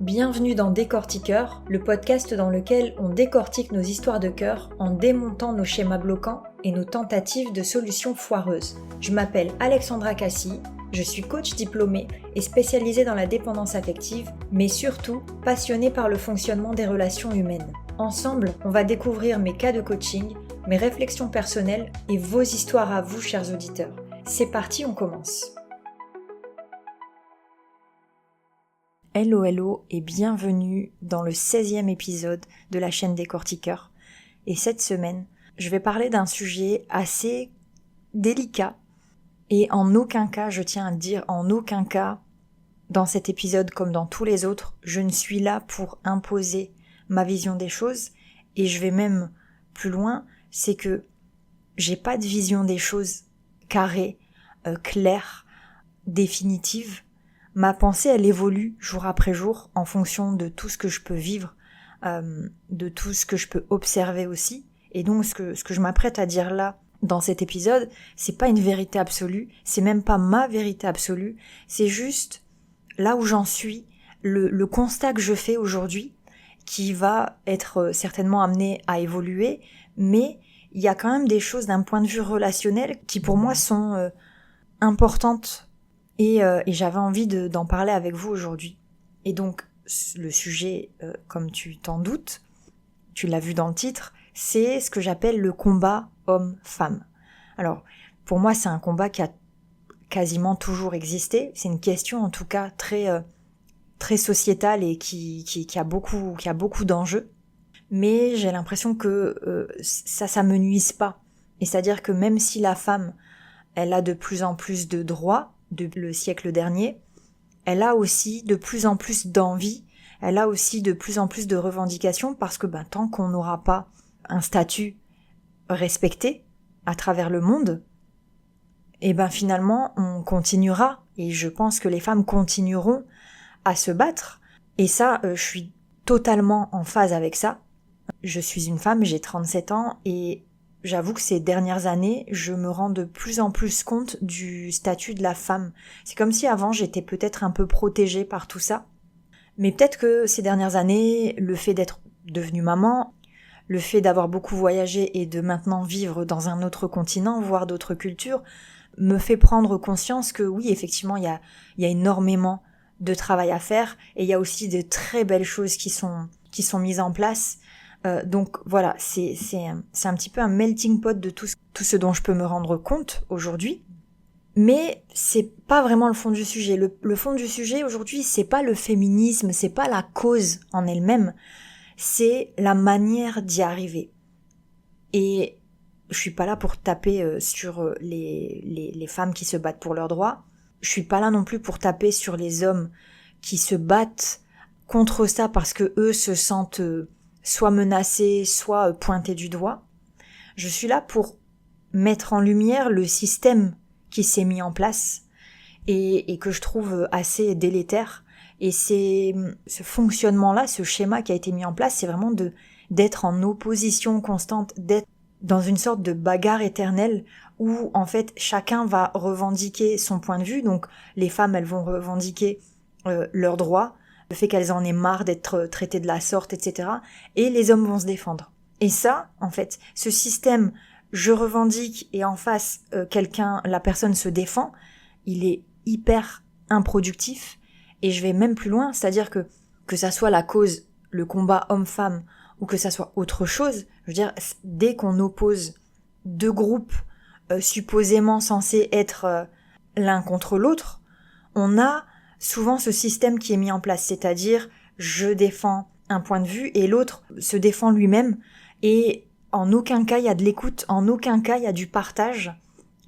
Bienvenue dans Décortiqueur, le podcast dans lequel on décortique nos histoires de cœur en démontant nos schémas bloquants et nos tentatives de solutions foireuses. Je m'appelle Alexandra Cassi, je suis coach diplômée et spécialisée dans la dépendance affective, mais surtout passionnée par le fonctionnement des relations humaines. Ensemble, on va découvrir mes cas de coaching, mes réflexions personnelles et vos histoires à vous, chers auditeurs. C'est parti, on commence. Hello et bienvenue dans le 16e épisode de la chaîne Décortiqueur. Et cette semaine, je vais parler d'un sujet assez délicat et en aucun cas, je tiens à le dire, en aucun cas, dans cet épisode comme dans tous les autres, je ne suis là pour imposer ma vision des choses et je vais même plus loin, c'est que j'ai pas de vision des choses carrée, claire, définitive. Ma pensée, elle évolue jour après jour en fonction de tout ce que je peux vivre, de tout ce que je peux observer aussi. Et donc, ce que je m'apprête à dire là, dans cet épisode, c'est pas une vérité absolue, c'est même pas ma vérité absolue, c'est juste là où j'en suis, le constat que je fais aujourd'hui, qui va être certainement amené à évoluer, mais il y a quand même des choses d'un point de vue relationnel qui pour moi sont importantes. Et j'avais envie d'en parler avec vous aujourd'hui. Et donc, le sujet, comme tu t'en doutes, tu l'as vu dans le titre, c'est ce que j'appelle le combat homme-femme. Alors, pour moi, c'est un combat qui a quasiment toujours existé. C'est une question, en tout cas, très sociétale et qui a beaucoup d'enjeux. Mais j'ai l'impression que ça me nuise pas. Et c'est-à-dire que même si la femme, elle a de plus en plus de droits, depuis le siècle dernier, elle a aussi de plus en plus d'envie, elle a aussi de plus en plus de revendications parce que tant qu'on n'aura pas un statut respecté à travers le monde, et finalement on continuera et je pense que les femmes continueront à se battre et ça je suis totalement en phase avec ça. Je suis une femme, j'ai 37 ans et j'avoue que ces dernières années, je me rends de plus en plus compte du statut de la femme. C'est comme si avant, j'étais peut-être un peu protégée par tout ça. Mais peut-être que ces dernières années, le fait d'être devenue maman, le fait d'avoir beaucoup voyagé et de maintenant vivre dans un autre continent, voire d'autres cultures, me fait prendre conscience que oui, effectivement, il y a énormément de travail à faire et il y a aussi de très belles choses qui sont mises en place. Donc voilà, c'est un petit peu un melting pot de tout ce dont je peux me rendre compte aujourd'hui. Mais c'est pas vraiment le fond du sujet. Le fond du sujet aujourd'hui, c'est pas le féminisme, c'est pas la cause en elle-même, c'est la manière d'y arriver. Et je suis pas là pour taper sur les femmes qui se battent pour leurs droits. Je suis pas là non plus pour taper sur les hommes qui se battent contre ça parce que eux se sentent soit menacés, soit pointés du doigt. Je suis là pour mettre en lumière le système qui s'est mis en place et que je trouve assez délétère. Et c'est ce fonctionnement-là, ce schéma qui a été mis en place, c'est vraiment d'être en opposition constante, d'être dans une sorte de bagarre éternelle où en fait chacun va revendiquer son point de vue. Donc les femmes, elles vont revendiquer leurs droits, le fait qu'elles en aient marre d'être traitées de la sorte, etc. Et les hommes vont se défendre. Et ça, en fait, ce système, je revendique et en face, la personne se défend, il est hyper improductif. Et je vais même plus loin, c'est-à-dire que ça soit la cause, le combat homme-femme, ou que ça soit autre chose, je veux dire, dès qu'on oppose deux groupes supposément censés être l'un contre l'autre, on a souvent ce système qui est mis en place, c'est-à-dire je défends un point de vue et l'autre se défend lui-même et en aucun cas il y a de l'écoute, en aucun cas il y a du partage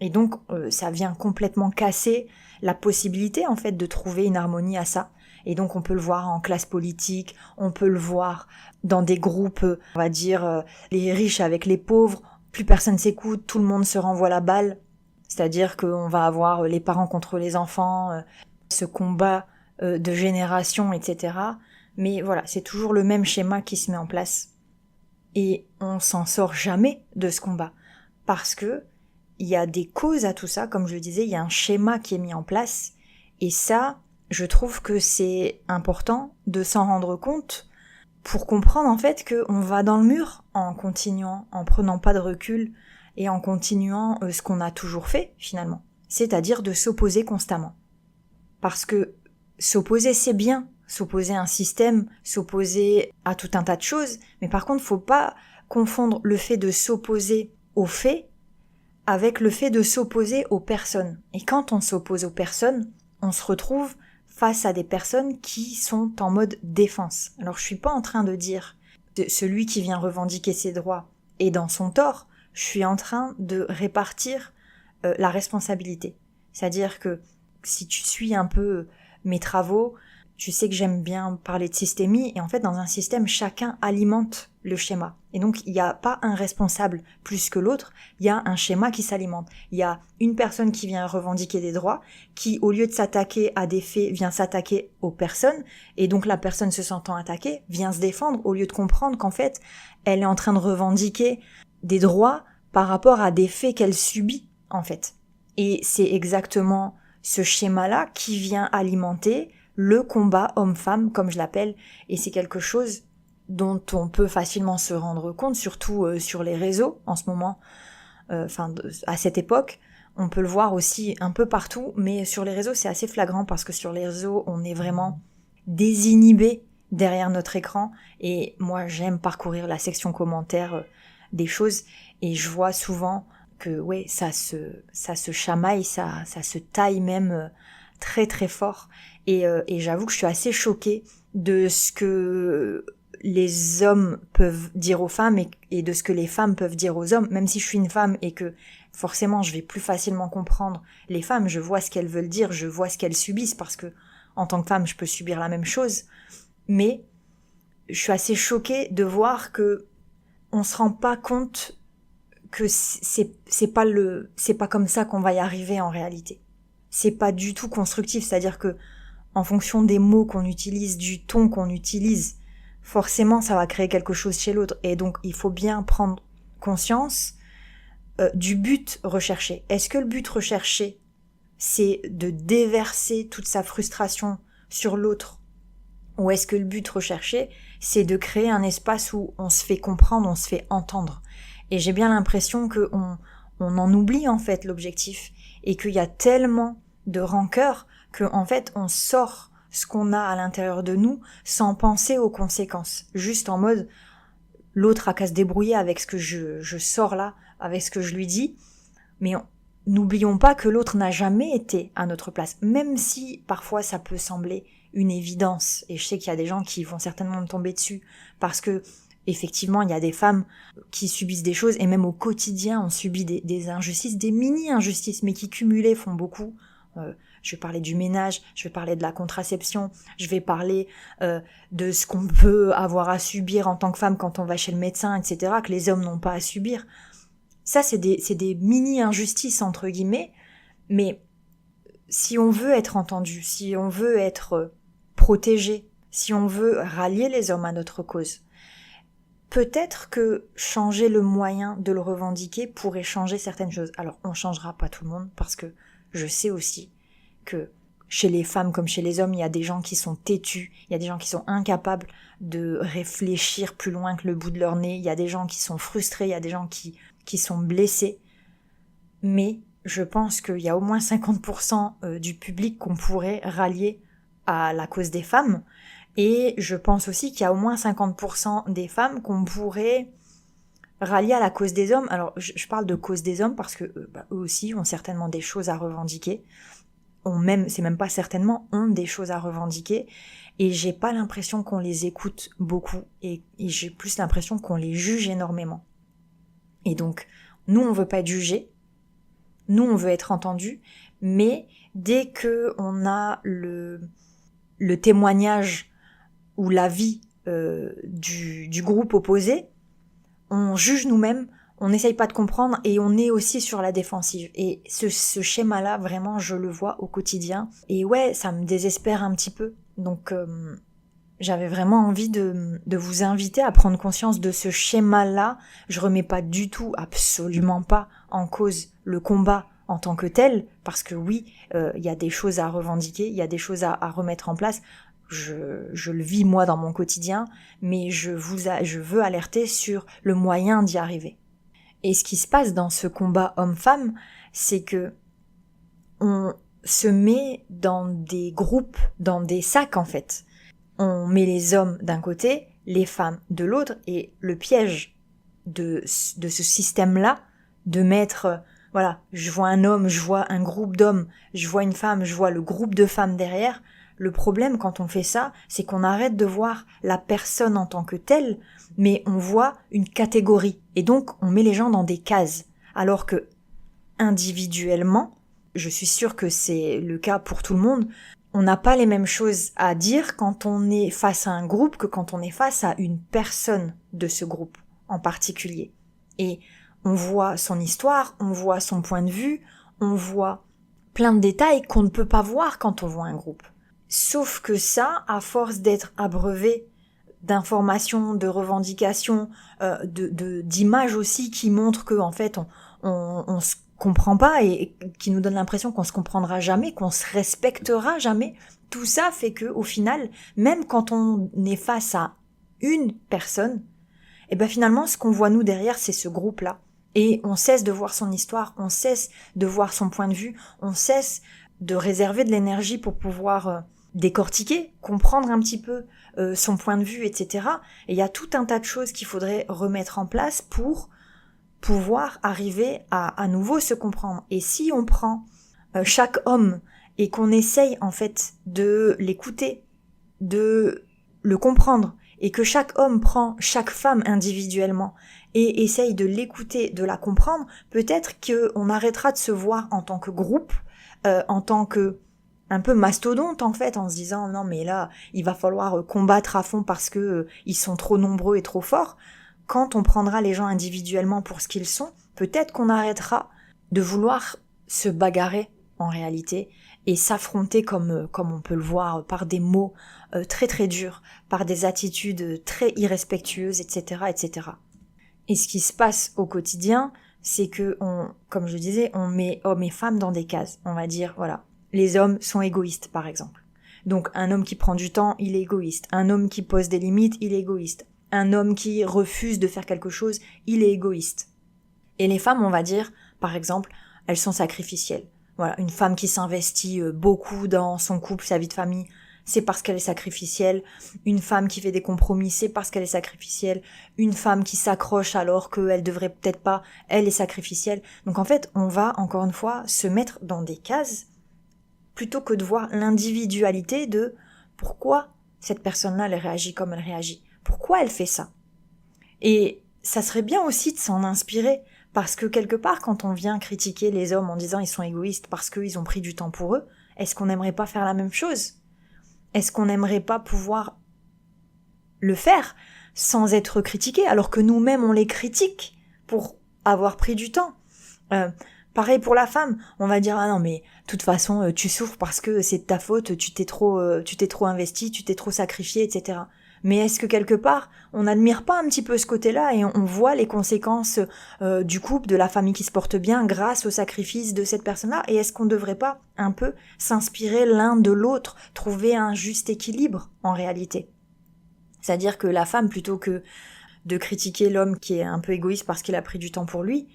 et donc ça vient complètement casser la possibilité en fait de trouver une harmonie à ça. Et donc on peut le voir en classe politique, on peut le voir dans des groupes, on va dire les riches avec les pauvres, plus personne s'écoute, tout le monde se renvoie la balle, c'est-à-dire qu'on va avoir les parents contre les enfants, ce combat de génération, etc. Mais voilà, c'est toujours le même schéma qui se met en place. Et on s'en sort jamais de ce combat. Parce que il y a des causes à tout ça, comme je le disais, il y a un schéma qui est mis en place. Et ça, je trouve que c'est important de s'en rendre compte pour comprendre en fait qu'on va dans le mur en continuant, en prenant pas de recul et en continuant ce qu'on a toujours fait finalement, c'est-à-dire de s'opposer constamment. Parce que s'opposer c'est bien, s'opposer à un système, s'opposer à tout un tas de choses, mais par contre faut pas confondre le fait de s'opposer aux faits avec le fait de s'opposer aux personnes. Et quand on s'oppose aux personnes, on se retrouve face à des personnes qui sont en mode défense. Alors je suis pas en train de dire que celui qui vient revendiquer ses droits est dans son tort, je suis en train de répartir la responsabilité. C'est-à-dire que si tu suis un peu mes travaux, tu sais que j'aime bien parler de systémie, et en fait dans un système, chacun alimente le schéma. Et donc il n'y a pas un responsable plus que l'autre, il y a un schéma qui s'alimente. Il y a une personne qui vient revendiquer des droits, qui au lieu de s'attaquer à des faits, vient s'attaquer aux personnes, et donc la personne se sentant attaquée vient se défendre au lieu de comprendre qu'en fait elle est en train de revendiquer des droits par rapport à des faits qu'elle subit en fait. Et c'est exactement ce schéma-là qui vient alimenter le combat homme-femme, comme je l'appelle, et c'est quelque chose dont on peut facilement se rendre compte, surtout sur les réseaux en ce moment, à cette époque. On peut le voir aussi un peu partout, mais sur les réseaux c'est assez flagrant parce que sur les réseaux on est vraiment désinhibé derrière notre écran, et moi j'aime parcourir la section commentaires des choses, et je vois souvent que ouais, ça se chamaille, ça se taille même très très fort, et j'avoue que je suis assez choquée de ce que les hommes peuvent dire aux femmes et de ce que les femmes peuvent dire aux hommes, même si je suis une femme et que forcément je vais plus facilement comprendre les femmes, je vois ce qu'elles veulent dire, je vois ce qu'elles subissent, parce que en tant que femme je peux subir la même chose, mais je suis assez choquée de voir que on se rend pas compte que c'est pas comme ça qu'on va y arriver en réalité. C'est pas du tout constructif, c'est-à-dire que en fonction des mots qu'on utilise, du ton qu'on utilise, forcément ça va créer quelque chose chez l'autre, et donc il faut bien prendre conscience du but recherché. Est-ce que le but recherché c'est de déverser toute sa frustration sur l'autre, ou est-ce que le but recherché c'est de créer un espace où on se fait comprendre, on se fait entendre? Et j'ai bien l'impression que on en oublie en fait l'objectif, et qu'il y a tellement de rancœur que en fait on sort ce qu'on a à l'intérieur de nous sans penser aux conséquences, juste en mode l'autre a qu'à se débrouiller avec ce que je sors là, avec ce que je lui dis, mais n'oublions pas que l'autre n'a jamais été à notre place, même si parfois ça peut sembler une évidence, et je sais qu'il y a des gens qui vont certainement me tomber dessus, parce que effectivement il y a des femmes qui subissent des choses, et même au quotidien on subit des injustices, des mini-injustices, mais qui cumulées font beaucoup. Je vais parler du ménage, je vais parler de la contraception, je vais parler de ce qu'on peut avoir à subir en tant que femme quand on va chez le médecin, etc., que les hommes n'ont pas à subir. Ça, c'est des mini-injustices, entre guillemets, mais si on veut être entendu, si on veut être protégé, si on veut rallier les hommes à notre cause, peut-être que changer le moyen de le revendiquer pourrait changer certaines choses. Alors, on changera pas tout le monde, parce que je sais aussi que chez les femmes comme chez les hommes, il y a des gens qui sont têtus, il y a des gens qui sont incapables de réfléchir plus loin que le bout de leur nez, il y a des gens qui sont frustrés, il y a des gens qui sont blessés. Mais je pense qu'il y a au moins 50% du public qu'on pourrait rallier à la cause des femmes, et je pense aussi qu'il y a au moins 50% des femmes qu'on pourrait rallier à la cause des hommes. Alors je parle de cause des hommes parce que eux aussi ont certainement des choses à revendiquer, c'est même pas certainement, ont des choses à revendiquer, et j'ai pas l'impression qu'on les écoute beaucoup, et j'ai plus l'impression qu'on les juge énormément. Et donc nous on veut pas être jugés, nous on veut être entendus, mais dès que on a le témoignage ou l'avis du groupe opposé, on juge nous-mêmes, on n'essaye pas de comprendre, et on est aussi sur la défensive. Et ce schéma-là, vraiment, je le vois au quotidien. Et ouais, ça me désespère un petit peu. Donc, j'avais vraiment envie de vous inviter à prendre conscience de ce schéma-là. Je remets pas du tout, absolument pas, en cause le combat en tant que tel, parce que oui, il y a des choses à revendiquer, il y a des choses à remettre en place. Je le vis moi dans mon quotidien, mais je veux alerter sur le moyen d'y arriver. Et ce qui se passe dans ce combat homme-femme, c'est que on se met dans des groupes, dans des sacs en fait. On met les hommes d'un côté, les femmes de l'autre, et le piège de ce système-là, de mettre, voilà, je vois un homme, je vois un groupe d'hommes, je vois une femme, je vois le groupe de femmes derrière. Le problème quand on fait ça, c'est qu'on arrête de voir la personne en tant que telle, mais on voit une catégorie. Et donc, on met les gens dans des cases. Alors que, individuellement, je suis sûre que c'est le cas pour tout le monde, on n'a pas les mêmes choses à dire quand on est face à un groupe que quand on est face à une personne de ce groupe en particulier. Et on voit son histoire, on voit son point de vue, on voit plein de détails qu'on ne peut pas voir quand on voit un groupe. Sauf que ça, à force d'être abreuvé d'informations, de revendications, d'images aussi qui montrent que en fait on se comprend pas et qui nous donne l'impression qu'on se comprendra jamais, qu'on se respectera jamais. Tout ça fait que au final, même quand on est face à une personne, et ben finalement ce qu'on voit nous derrière, c'est ce groupe-là. Et on cesse de voir son histoire, on cesse de voir son point de vue, on cesse de réserver de l'énergie pour pouvoir décortiquer, comprendre un petit peu son point de vue, etc. Et il y a tout un tas de choses qu'il faudrait remettre en place pour pouvoir arriver à nouveau se comprendre. Et si on prend chaque homme et qu'on essaye en fait de l'écouter, de le comprendre, et que chaque homme prend chaque femme individuellement et essaye de l'écouter, de la comprendre, peut-être qu'on arrêtera de se voir en tant que groupe, en tant que un peu mastodonte en fait, en se disant non mais là il va falloir combattre à fond parce que ils sont trop nombreux et trop forts. Quand on prendra les gens individuellement pour ce qu'ils sont, peut-être qu'on arrêtera de vouloir se bagarrer en réalité et s'affronter comme on peut le voir par des mots très très durs, par des attitudes très irrespectueuses, etc., etc. Et ce qui se passe au quotidien, c'est que comme je disais, on met hommes et femmes dans des cases. On va dire voilà, les hommes sont égoïstes par exemple. Donc un homme qui prend du temps, il est égoïste. Un homme qui pose des limites, il est égoïste. Un homme qui refuse de faire quelque chose, il est égoïste. Et les femmes, on va dire, par exemple, elles sont sacrificielles. Voilà, une femme qui s'investit beaucoup dans son couple, sa vie de famille, c'est parce qu'elle est sacrificielle. Une femme qui fait des compromis, c'est parce qu'elle est sacrificielle. Une femme qui s'accroche alors qu'elle devrait peut-être pas, elle est sacrificielle. Donc en fait, on va, encore une fois, se mettre dans des cases plutôt que de voir l'individualité de pourquoi cette personne-là, elle réagit comme elle réagit. Pourquoi elle fait ça? Et ça serait bien aussi de s'en inspirer, parce que quelque part, quand on vient critiquer les hommes en disant ils sont égoïstes parce qu'ils ont pris du temps pour eux, est-ce qu'on n'aimerait pas faire la même chose? Est-ce qu'on n'aimerait pas pouvoir le faire sans être critiqué, alors que nous-mêmes on les critique pour avoir pris du temps? Pareil pour la femme, on va dire ah non mais de toute façon tu souffres parce que c'est de ta faute, tu t'es trop investi, tu t'es trop sacrifié, etc. Mais est-ce que quelque part, on n'admire pas un petit peu ce côté-là et on voit les conséquences du couple, de la famille qui se porte bien grâce au sacrifice de cette personne-là? Et est-ce qu'on ne devrait pas un peu s'inspirer l'un de l'autre, trouver un juste équilibre en réalité? C'est-à-dire que la femme, plutôt que de critiquer l'homme qui est un peu égoïste parce qu'il a pris du temps pour lui,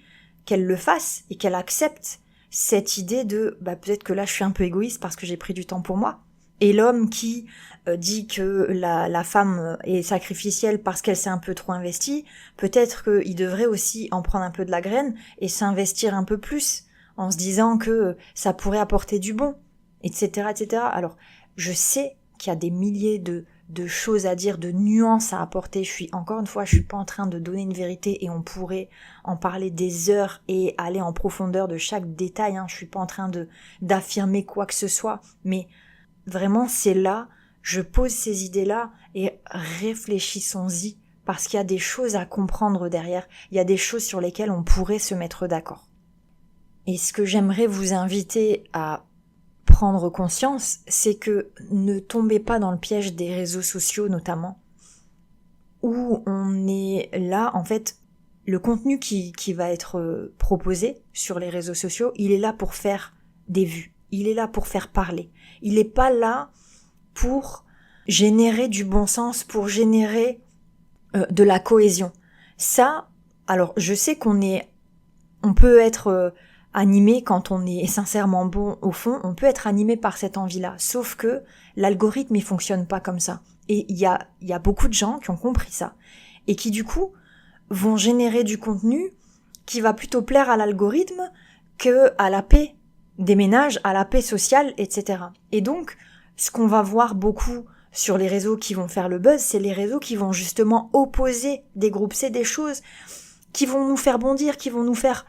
qu'elle le fasse et qu'elle accepte cette idée de peut-être que là je suis un peu égoïste parce que j'ai pris du temps pour moi. Et l'homme qui dit que la femme est sacrificielle parce qu'elle s'est un peu trop investie, peut-être qu'il devrait aussi en prendre un peu de la graine et s'investir un peu plus, en se disant que ça pourrait apporter du bon, etc., etc. Alors, je sais qu'il y a des milliers de choses à dire, de nuances à apporter. Je suis pas en train de donner une vérité et on pourrait en parler des heures et aller en profondeur de chaque détail. Je suis pas en train d'affirmer quoi que ce soit, mais vraiment, c'est là, je pose ces idées-là et réfléchissons-y parce qu'il y a des choses à comprendre derrière, il y a des choses sur lesquelles on pourrait se mettre d'accord. Et ce que j'aimerais vous inviter à prendre conscience, c'est que ne tombez pas dans le piège des réseaux sociaux notamment, où on est là, en fait, le contenu qui va être proposé sur les réseaux sociaux, il est là pour faire des vues. Il est là pour faire parler. Il n'est pas là pour générer du bon sens, pour générer de la cohésion. Ça, alors je sais on peut être animé quand on est sincèrement bon au fond, on peut être animé par cette envie-là. Sauf que l'algorithme, il fonctionne pas comme ça. Et il y a beaucoup de gens qui ont compris ça. Et qui du coup vont générer du contenu qui va plutôt plaire à l'algorithme que à la paix des ménages, à la paix sociale, etc. Et donc, ce qu'on va voir beaucoup sur les réseaux qui vont faire le buzz, c'est les réseaux qui vont justement opposer des groupes. C'est des choses qui vont nous faire bondir, qui vont nous faire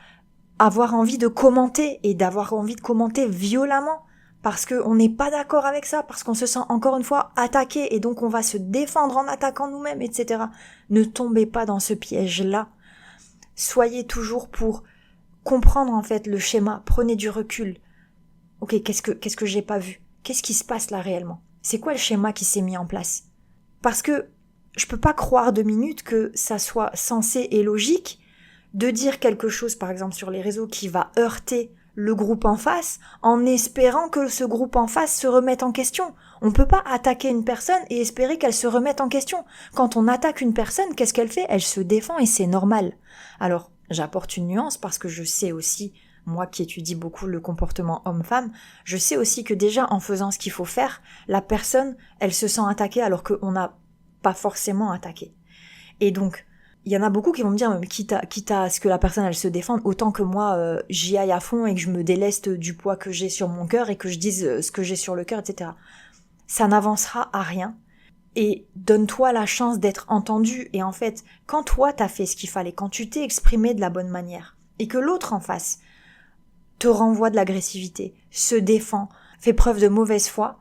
avoir envie de commenter et d'avoir envie de commenter violemment parce qu'on n'est pas d'accord avec ça, parce qu'on se sent encore une fois attaqué et donc on va se défendre en attaquant nous-mêmes, etc. Ne tombez pas dans ce piège-là. Soyez toujours pour comprendre en fait le schéma, prenez du recul. Ok, qu'est-ce que j'ai pas vu? Qu'est-ce qui se passe là réellement? C'est quoi le schéma qui s'est mis en place? Parce que je peux pas croire 2 minutes que ça soit sensé et logique de dire quelque chose, par exemple sur les réseaux, qui va heurter le groupe en face, en espérant que ce groupe en face se remette en question. On peut pas attaquer une personne et espérer qu'elle se remette en question. Quand on attaque une personne, qu'est-ce qu'elle fait? Elle se défend et c'est normal. Alors, j'apporte une nuance parce que je sais aussi, moi qui étudie beaucoup le comportement homme-femme, je sais aussi que déjà en faisant ce qu'il faut faire, la personne, elle se sent attaquée alors qu'on n'a pas forcément attaqué. Et donc, il y en a beaucoup qui vont me dire, mais quitte à ce que la personne elle se défende, autant que moi j'y aille à fond et que je me déleste du poids que j'ai sur mon cœur et que je dise ce que j'ai sur le cœur, etc. Ça n'avancera à rien. Et donne-toi la chance d'être entendu. Et en fait, quand toi t'as fait ce qu'il fallait, quand tu t'es exprimé de la bonne manière, et que l'autre en face te renvoie de l'agressivité, se défend, fait preuve de mauvaise foi,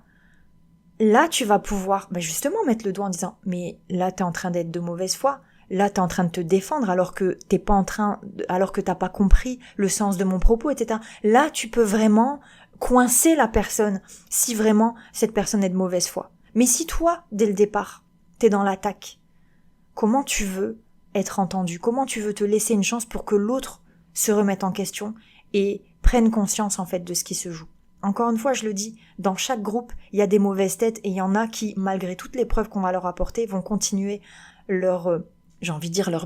là tu vas pouvoir justement mettre le doigt en disant, mais là t'es en train d'être de mauvaise foi, là t'es en train de te défendre alors que t'as pas compris le sens de mon propos, etc. Là tu peux vraiment coincer la personne si vraiment cette personne est de mauvaise foi. Mais si toi, dès le départ, t'es dans l'attaque, comment tu veux être entendu? Comment tu veux te laisser une chance pour que l'autre se remette en question et prenne conscience en fait de ce qui se joue? Encore une fois, je le dis, dans chaque groupe, il y a des mauvaises têtes et il y en a qui, malgré toutes les preuves qu'on va leur apporter, vont continuer leur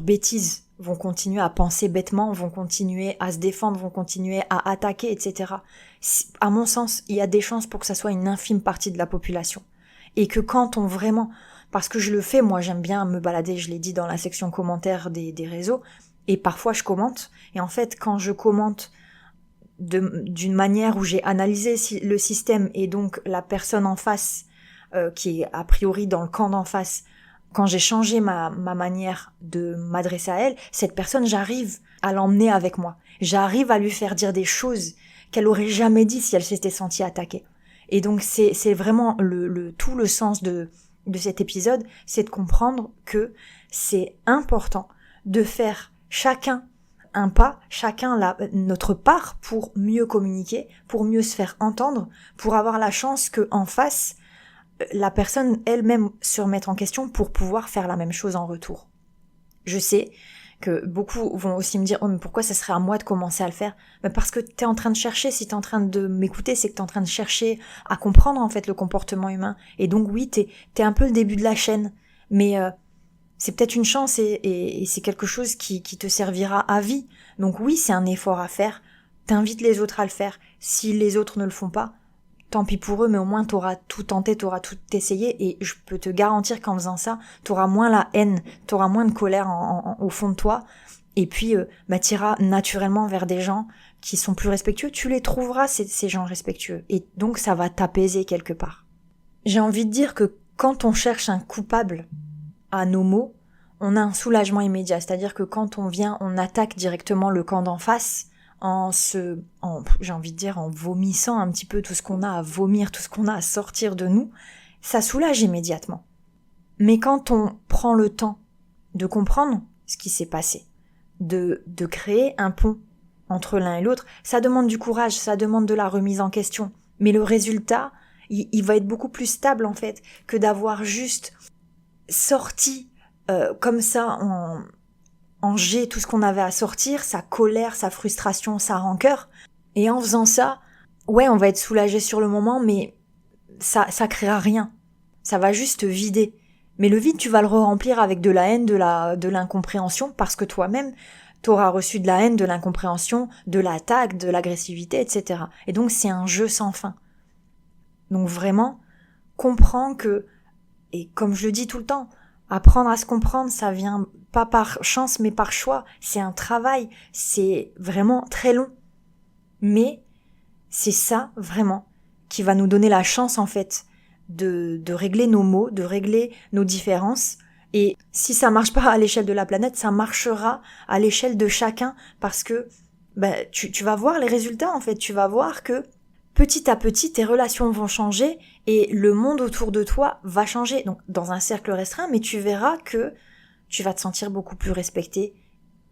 bêtises, vont continuer à penser bêtement, vont continuer à se défendre, vont continuer à attaquer, etc. À mon sens, il y a des chances pour que ça soit une infime partie de la population. Et que quand on vraiment, parce que je le fais, moi j'aime bien me balader, je l'ai dit dans la section commentaires des réseaux, et parfois je commente, et en fait quand je commente d'une manière où j'ai analysé le système et donc la personne en face, qui est a priori dans le camp d'en face, quand j'ai changé ma manière de m'adresser à elle, cette personne, j'arrive à l'emmener avec moi. J'arrive à lui faire dire des choses qu'elle aurait jamais dit si elle s'était sentie attaquée. Et donc c'est vraiment tout le sens de cet épisode, c'est de comprendre que c'est important de faire chacun un pas, chacun notre part pour mieux communiquer, pour mieux se faire entendre, pour avoir la chance que en face la personne elle-même se remette en question pour pouvoir faire la même chose en retour. Je sais que beaucoup vont aussi me dire « Oh, mais pourquoi ça serait à moi de commencer à le faire ?» Mais parce que t'es en train de chercher, si t'es en train de m'écouter, c'est que t'es en train de chercher à comprendre en fait le comportement humain. Et donc oui, t'es un peu le début de la chaîne, mais c'est peut-être une chance et c'est quelque chose qui te servira à vie. Donc oui, c'est un effort à faire, t'invites les autres à le faire. Si les autres ne le font pas, tant pis pour eux, mais au moins t'auras tout tenté, t'auras tout essayé, et je peux te garantir qu'en faisant ça, t'auras moins la haine, t'auras moins de colère au fond de toi, et puis t'iras naturellement vers des gens qui sont plus respectueux, tu les trouveras ces gens respectueux, et donc ça va t'apaiser quelque part. J'ai envie de dire que quand on cherche un coupable à nos mots, on a un soulagement immédiat, c'est-à-dire que quand on attaque directement le camp d'en face, en vomissant un petit peu tout ce qu'on a à vomir, tout ce qu'on a à sortir de nous, ça soulage immédiatement. Mais quand on prend le temps de comprendre ce qui s'est passé, de créer un pont entre l'un et l'autre, ça demande du courage, ça demande de la remise en question. Mais le résultat, il va être beaucoup plus stable en fait que d'avoir juste sorti comme ça en jet tout ce qu'on avait à sortir, sa colère, sa frustration, sa rancœur. Et en faisant ça, ouais, on va être soulagé sur le moment, mais ça créera rien. Ça va juste te vider. Mais le vide, tu vas le remplir avec de la haine, de l'incompréhension, parce que toi-même, t'auras reçu de la haine, de l'incompréhension, de l'attaque, de l'agressivité, etc. Et donc c'est un jeu sans fin. Donc vraiment, comprends que, et comme je le dis tout le temps, apprendre à se comprendre, ça vient pas par chance mais par choix. C'est un travail, c'est vraiment très long. Mais c'est ça, vraiment, qui va nous donner la chance, en fait, de régler nos maux, de régler nos différences. Et si ça marche pas à l'échelle de la planète, ça marchera à l'échelle de chacun, parce que tu vas voir les résultats, en fait. Tu vas voir que petit à petit, tes relations vont changer et le monde autour de toi va changer. Donc, dans un cercle restreint, mais tu verras que tu vas te sentir beaucoup plus respecté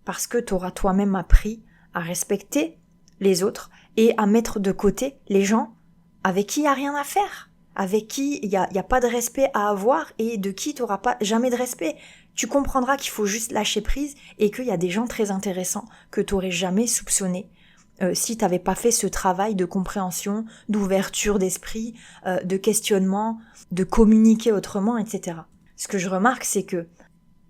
parce que tu auras toi-même appris à respecter les autres et à mettre de côté les gens avec qui il n'y a rien à faire, avec qui il y a pas de respect à avoir et de qui tu n'auras pas jamais de respect. Tu comprendras qu'il faut juste lâcher prise et qu'il y a des gens très intéressants que tu n'aurais jamais soupçonnés si tu n'avais pas fait ce travail de compréhension, d'ouverture d'esprit, de questionnement, de communiquer autrement, etc. Ce que je remarque, c'est que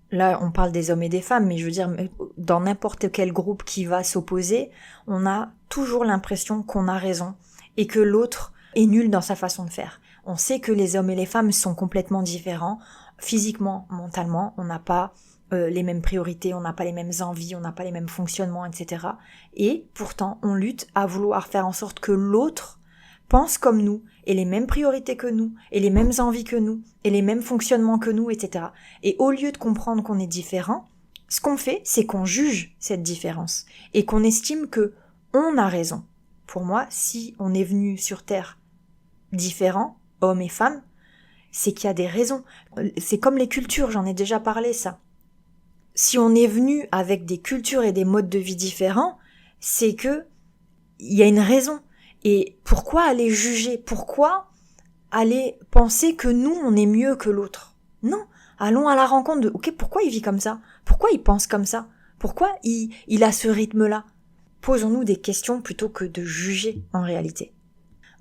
là, on parle des hommes et des femmes, mais je veux dire, dans n'importe quel groupe qui va s'opposer, on a toujours l'impression qu'on a raison et que l'autre est nul dans sa façon de faire. On sait que les hommes et les femmes sont complètement différents, physiquement, mentalement, on n'a pas les mêmes priorités, on n'a pas les mêmes envies, on n'a pas les mêmes fonctionnements, etc. Et pourtant, on lutte à vouloir faire en sorte que l'autre pense comme nous, et les mêmes priorités que nous, et les mêmes envies que nous, et les mêmes fonctionnements que nous, etc. Et au lieu de comprendre qu'on est différent, ce qu'on fait, c'est qu'on juge cette différence, et qu'on estime que on a raison. Pour moi, si on est venu sur Terre différent, hommes et femmes, c'est qu'il y a des raisons. C'est comme les cultures, j'en ai déjà parlé, ça. Si on est venu avec des cultures et des modes de vie différents, c'est que il y a une raison. Et pourquoi aller juger? Pourquoi aller penser que nous, on est mieux que l'autre? Non, allons à la rencontre de, ok, pourquoi il vit comme ça? Pourquoi il pense comme ça? Pourquoi il a ce rythme-là? Posons-nous des questions plutôt que de juger en réalité.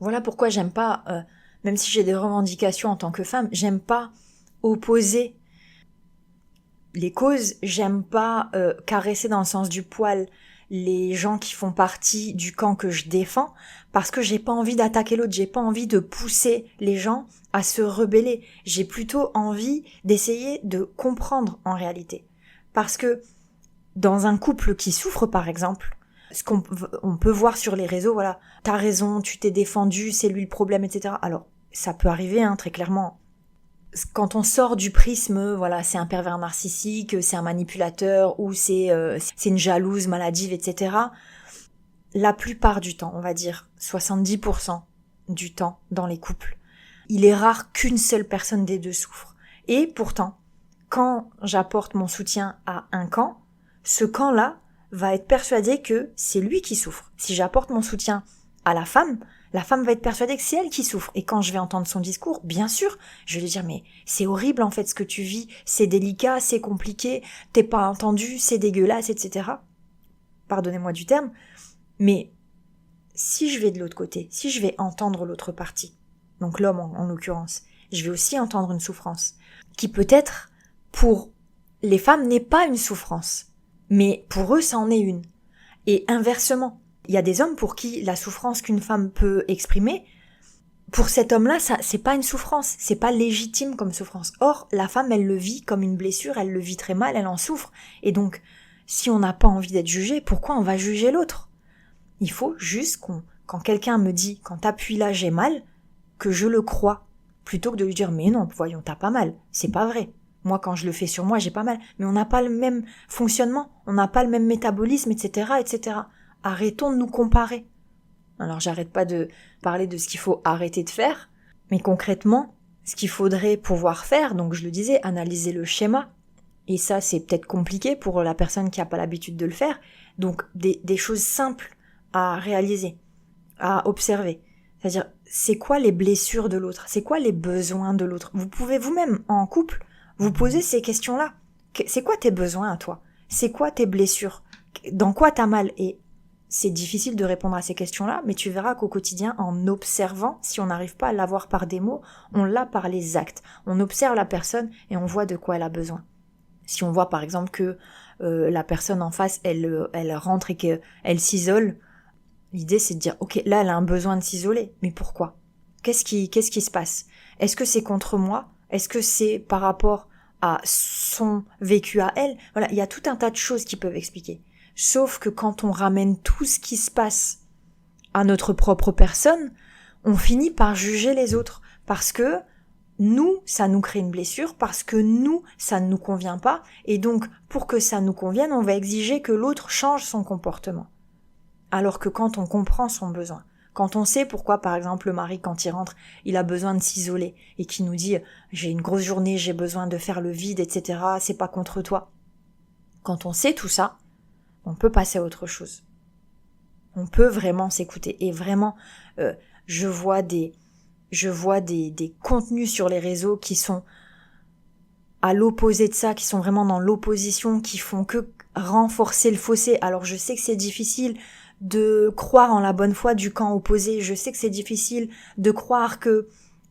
Voilà pourquoi j'aime pas, même si j'ai des revendications en tant que femme, j'aime pas opposer les causes, j'aime pas caresser dans le sens du poil les gens qui font partie du camp que je défends, parce que j'ai pas envie d'attaquer l'autre, j'ai pas envie de pousser les gens à se rebeller, j'ai plutôt envie d'essayer de comprendre en réalité. Parce que dans un couple qui souffre par exemple, ce qu'on peut voir sur les réseaux, voilà, t'as raison, tu t'es défendu, c'est lui le problème, etc. Alors, ça peut arriver, très clairement. Quand on sort du prisme, voilà, c'est un pervers narcissique, c'est un manipulateur, ou c'est une jalouse maladive, etc. La plupart du temps, on va dire 70% du temps dans les couples, il est rare qu'une seule personne des deux souffre. Et pourtant, quand j'apporte mon soutien à un camp, ce camp-là va être persuadé que c'est lui qui souffre. Si j'apporte mon soutien à la femme va être persuadée que c'est elle qui souffre. Et quand je vais entendre son discours, bien sûr, je vais lui dire, mais c'est horrible en fait ce que tu vis, c'est délicat, c'est compliqué, t'es pas entendu, c'est dégueulasse, etc. Pardonnez-moi du terme, mais si je vais de l'autre côté, si je vais entendre l'autre partie, donc l'homme en l'occurrence, je vais aussi entendre une souffrance, qui peut-être, pour les femmes, n'est pas une souffrance, mais pour eux, ça en est une. Et inversement, il y a des hommes pour qui la souffrance qu'une femme peut exprimer, pour cet homme-là, ça, c'est pas une souffrance, c'est pas légitime comme souffrance. Or, la femme, elle le vit comme une blessure, elle le vit très mal, elle en souffre. Et donc, si on n'a pas envie d'être jugé, pourquoi on va juger l'autre? Il faut juste quand quelqu'un me dit, quand t'appuies là, j'ai mal, que je le croie, plutôt que de lui dire, mais non, voyons, t'as pas mal, c'est pas vrai. Moi, quand je le fais sur moi, j'ai pas mal. Mais on n'a pas le même fonctionnement, on n'a pas le même métabolisme, etc., etc. Arrêtons de nous comparer. Alors, j'arrête pas de parler de ce qu'il faut arrêter de faire, mais concrètement, ce qu'il faudrait pouvoir faire, donc je le disais, analyser le schéma. Et ça, c'est peut-être compliqué pour la personne qui n'a pas l'habitude de le faire. Donc, des choses simples à réaliser, à observer. C'est-à-dire, c'est quoi les blessures de l'autre? C'est quoi les besoins de l'autre? Vous pouvez vous-même, en couple, vous poser ces questions-là. C'est quoi tes besoins à toi? C'est quoi tes blessures? Dans quoi t'as mal? Et c'est difficile de répondre à ces questions-là, mais tu verras qu'au quotidien, en observant, si on n'arrive pas à l'avoir par des mots, on l'a par les actes. On observe la personne et on voit de quoi elle a besoin. Si on voit par exemple que la personne en face, elle rentre et qu'elle s'isole, l'idée c'est de dire, ok, là elle a un besoin de s'isoler, mais pourquoi? Qu'est-ce qui se passe? Est-ce que c'est contre moi? Est-ce que c'est par rapport à son vécu à elle? Voilà, il y a tout un tas de choses qui peuvent expliquer. Sauf que quand on ramène tout ce qui se passe à notre propre personne, on finit par juger les autres. Parce que nous, ça nous crée une blessure, parce que nous, ça ne nous convient pas. Et donc, pour que ça nous convienne, on va exiger que l'autre change son comportement. Alors que quand on comprend son besoin, quand on sait pourquoi, par exemple, le mari, quand il rentre, il a besoin de s'isoler et qu'il nous dit « j'ai une grosse journée, j'ai besoin de faire le vide, etc., c'est pas contre toi ». Quand on sait tout ça, on peut passer à autre chose. On peut vraiment s'écouter. Et vraiment, je vois des contenus sur les réseaux qui sont à l'opposé de ça, qui sont vraiment dans l'opposition, qui font que renforcer le fossé. Alors je sais que c'est difficile de croire en la bonne foi du camp opposé. Je sais que c'est difficile de croire que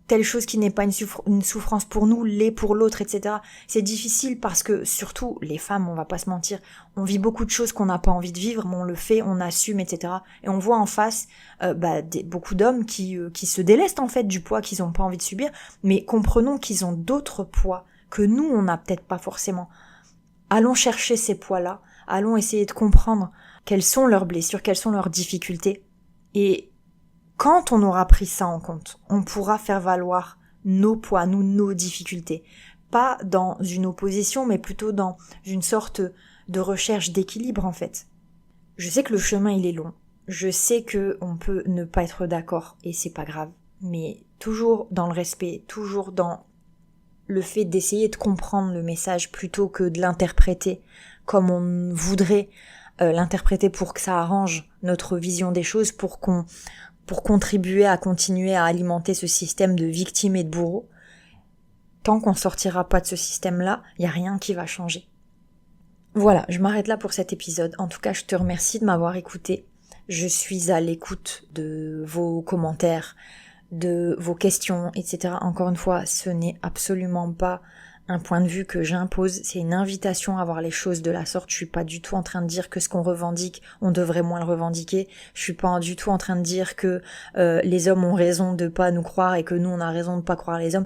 telle chose qui n'est pas une souffrance pour nous, l'est pour l'autre, etc. C'est difficile parce que, surtout, les femmes, on va pas se mentir, on vit beaucoup de choses qu'on n'a pas envie de vivre, mais on le fait, on assume, etc. Et on voit en face beaucoup d'hommes qui se délestent en fait du poids qu'ils ont pas envie de subir, mais comprenons qu'ils ont d'autres poids que nous, on n'a peut-être pas forcément. Allons chercher ces poids-là, allons essayer de comprendre quelles sont leurs blessures, quelles sont leurs difficultés, et quand on aura pris ça en compte, on pourra faire valoir nos poids, nos difficultés. Pas dans une opposition, mais plutôt dans une sorte de recherche d'équilibre, en fait. Je sais que le chemin, il est long. Je sais que on peut ne pas être d'accord, et c'est pas grave. Mais toujours dans le respect, toujours dans le fait d'essayer de comprendre le message plutôt que de l'interpréter comme on voudrait l'interpréter pour que ça arrange notre vision des choses, pour contribuer à continuer à alimenter ce système de victime et de bourreau. Tant qu'on sortira pas de ce système-là, il y a rien qui va changer. Voilà, je m'arrête là pour cet épisode. En tout cas, je te remercie de m'avoir écouté. Je suis à l'écoute de vos commentaires, de vos questions, etc. Encore une fois, ce n'est absolument pas un point de vue que j'impose, c'est une invitation à voir les choses de la sorte. Je suis pas du tout en train de dire que ce qu'on revendique, on devrait moins le revendiquer. Je suis pas du tout en train de dire que les hommes ont raison de pas nous croire et que nous on a raison de pas croire les hommes.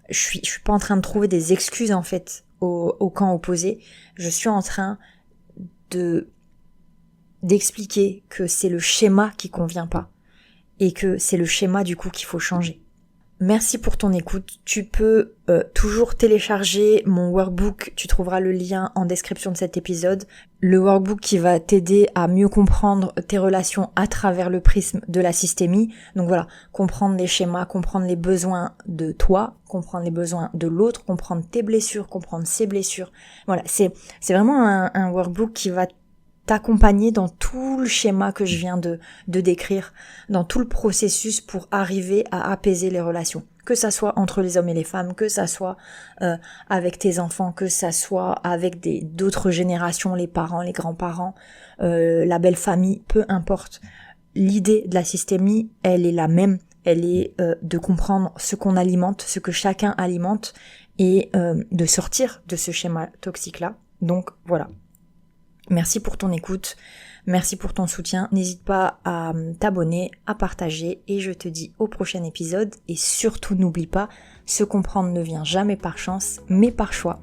Je suis pas en train de trouver des excuses en fait au camp opposé. Je suis en train d'expliquer que c'est le schéma qui convient pas et que c'est le schéma du coup qu'il faut changer. Merci pour ton écoute. Tu peux toujours télécharger mon workbook. Tu trouveras le lien en description de cet épisode. Le workbook qui va t'aider à mieux comprendre tes relations à travers le prisme de la systémie. Donc voilà, comprendre les schémas, comprendre les besoins de toi, comprendre les besoins de l'autre, comprendre tes blessures, comprendre ses blessures. Voilà, c'est vraiment un workbook qui va t'accompagner dans tout le schéma que je viens de décrire, dans tout le processus pour arriver à apaiser les relations. Que ça soit entre les hommes et les femmes, que ça soit avec tes enfants, que ça soit avec d'autres générations, les parents, les grands-parents, la belle famille, peu importe. L'idée de la systémie, elle est la même. Elle est de comprendre ce qu'on alimente, ce que chacun alimente, et de sortir de ce schéma toxique-là. Donc voilà. Merci pour ton écoute, merci pour ton soutien, n'hésite pas à t'abonner, à partager et je te dis au prochain épisode et surtout n'oublie pas, se comprendre ne vient jamais par chance mais par choix.